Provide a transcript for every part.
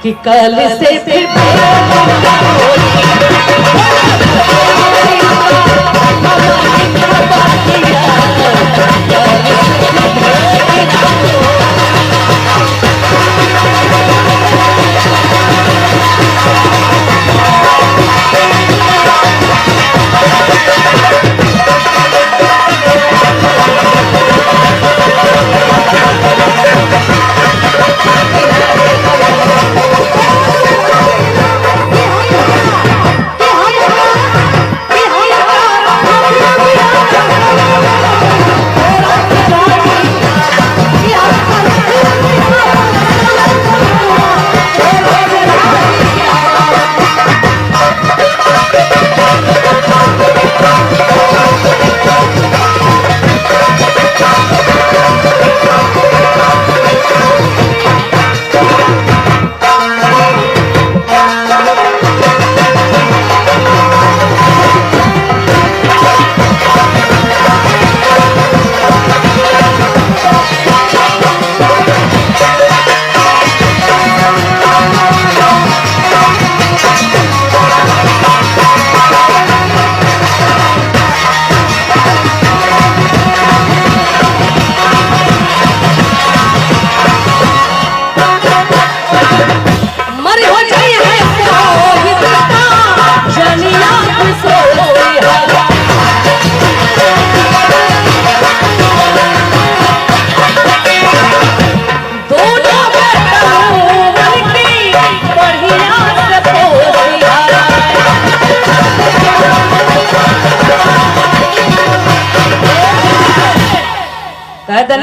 कि कल से फिर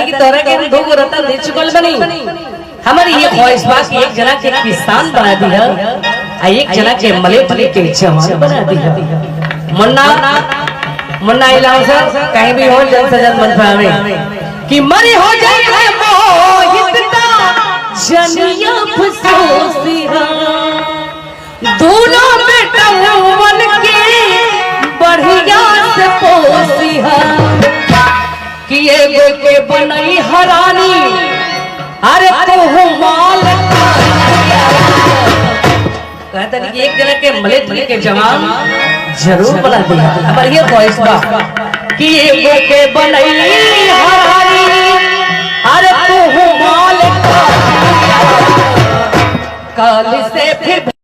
की तरह के हम दो रतन दे चुकल बनी हमारी ये ख्वाहिश बा कि एक जना के किसान बना दिया आ एक जना के मिलिट्री के जवान बना दिया। मुन्ना मुन्ना इलाम कहीं भी हो जन सजन मन पावे कि मरी हो जाए है मोहित का जनिया फसोसिया दोनों बेटा मन के बढ़िया से पोसिया कि एगो के बनई हरानी अरे तो माल कहता नहीं कि एक जना के मिलिट्री के जवान जरूर बना दिया। हमारी ये ख्वाहिश बा कि एगो के बनई हरानी अरे तो माल काल से फिर